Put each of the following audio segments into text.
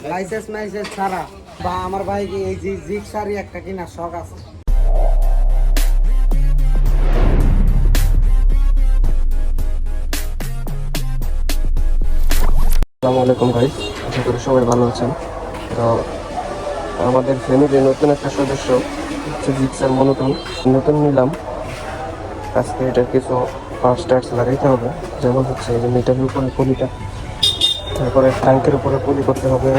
Licence মাইসেন্স ছাড়া বা আমার ভাইকে এই যে জিক্সারই একটা কিনা শখ আছে। আসসালামু আলাইকুম ভাই, আশা করি সবাই ভালো আছেন। তো আমাদের ফ্যামিলির নতুন একটা সদস্য হচ্ছে জিক্সার মনোটন নতুন নিলাম। আজকে এটার কিছু পার্টস টার্টস লাগাইতে হবে, যেমন হচ্ছে এই যে মিটারের উপরে পলিটা, তারপরে ট্যাঙ্কের উপরে পলি করতে হবে,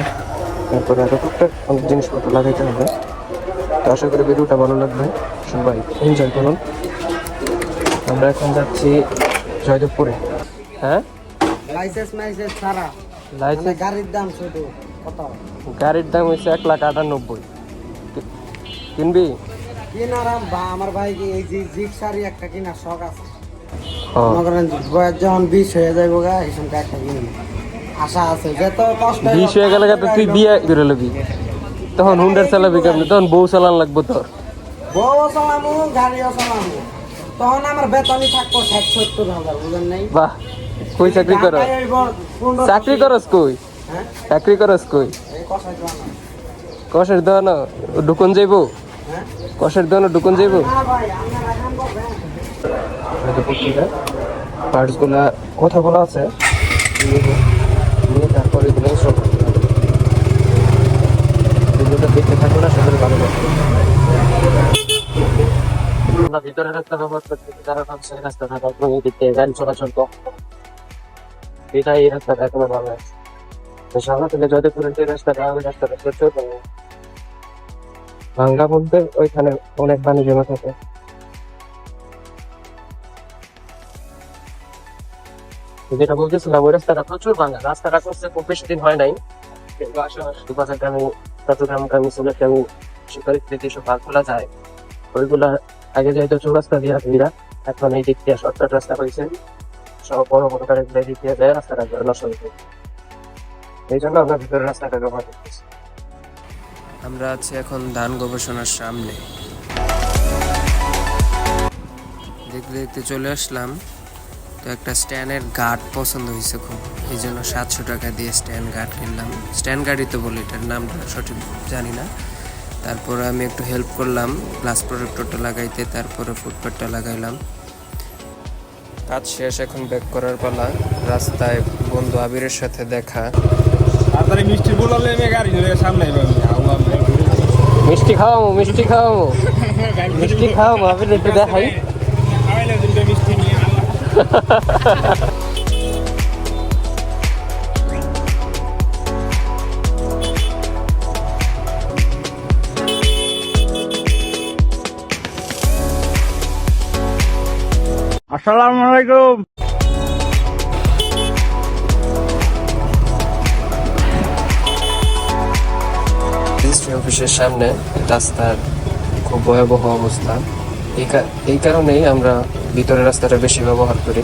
তারপরে আরো টুকটাক অনেক জিনিসপত্র লাগাইতে হবে। তো আশা করি ভিডিওটা ভালো লাগবে, সবাই এনজয় করুন। আমরা এখন যাচ্ছি জয়দেবপুরে। হ্যাঁ, লাইসেন্স মাইসেন্স ছাড়া লাইসেন্স গাড়ির দাম শুধু কত? গাড়ির দাম হচ্ছে 1,98,000। কিনবি? কিনারাম বা আমার ভাইকে এই যে জিক্সারই একটা কিনা শখ আছে। ও, মনে করেন বয়স যখন 20 হয়ে যাইব গা এই সময় একটা কিনবো আশা আছে। যত কষ্ট 20 হয়ে গেলে তো তুই বিয়ে করে লবি, তখন হুন্ডার চালাবি কেমনি? তখন বউ চালান লাগবো তোর। বউ চালামু গাড়িও চালামু, তখন আমার বেতনই থাকবো 60-70 হাজার, বুঝেন নাই? বাহ, কই চাকরি কর? ঢাকায় হইব 1500 চাকরি করস কই? হ্যাঁ, চাকরি করস কই? এই কষাই দোকান। কষের দোকান ঢুকন যাইবো? হ্যাঁ কষের দোকান ঢুকন যাইবো? না ভাই, আপনারা কাম করবেন। পার্টস গুলা কথা বলা আছে, তারপরে এগুলো সব ভিডিওটা দেখতে থাকবো না, সবাই ভালো লাগবে। আমরা ভিতরে রাস্তা ব্যবহার করছি, যারা ভাবছে রাস্তাটা দিতে গাড়ি চলাচল কম, এটা এই রাস্তাটা এখনো ভালো আছে। সামনে থেকে জয়দেবপুরের যে রাস্তাটা, ওই রাস্তাটা প্রচুর ভাঙ্গা বলতে ওইখানে অনেক পানি জমা থাকে। যেটা বলতেছিলাম, ওই রাস্তাটা প্রচুর ভাঙা। রাস্তাটা করছে খুব বেশি দিন হয় নাই, কিন্তু আশেপাশে দুপাশাগ্রামে, চট্টগ্রামগামী, সিলেটগামী শিকারিতে যেসব ভাগগুলা যায়, ওইগুলা আগে যাইতো চৌরাস্তা দিয়ে ভিড়া, এখন এই দিক দিয়ে শর্টকাট রাস্তা হয়েছে। সব বড় বড় গাড়িগুলো এই দিক দিয়ে যায়, রাস্তাটা নষ্ট হয়েছে। এই জন্য আমরা ভিতরের রাস্তাটা ব্যবহার করতেছি। আমরা আছি এখন ধান গবেষণার সামনে, দেখতে দেখতে চলে আসলাম। তো একটা স্ট্যান্ডের গার্ড পছন্দ হয়েছে খুব, এই জন্য 700 টাকা দিয়ে স্ট্যান্ড গার্ড কিনলাম। স্ট্যান্ড গার্ডই তো বলি, এটার নামটা সঠিক জানি না। তারপরে আমি একটু হেল্প করলাম গ্লাস প্রোটেক্টরটা লাগাইতে, তারপরে ফুটপাথটা লাগাইলাম। কাজ শেষ, এখন ব্যাক করার পালা। রাস্তায় বন্ধু আবিরের সাথে দেখা। তাড়াতাড়ি মিষ্টি বলালে গাড়ি ধরে সামনে মিষ্টি খাওয়াবো, মিষ্টি খাওয়াবো, মিষ্টি খাওয়াবো, আবির একটু দেখাই। মিষ্টি নিয়ে আসসালামু আলাইকুম। রেজিস্ট্রি অফিসের সামনে রাস্তার খুব ভয়াবহ অবস্থা। এই কারণেই আমরা ভিতরের রাস্তাটা বেশি ব্যবহার করি।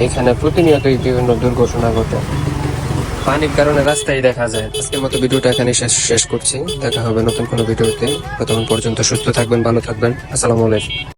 এখানে প্রতিনিয়তই বিভিন্ন দুর্ঘটনা ঘটে, পানির কারণে রাস্তায় দেখা যায়। আজকের মতো ভিডিওটা এখানে শেষ করছি। দেখা হবে নতুন কোনো ভিডিওতে। ততক্ষণ পর্যন্ত সুস্থ থাকবেন, ভালো থাকবেন। আসসালামু আলাইকুম।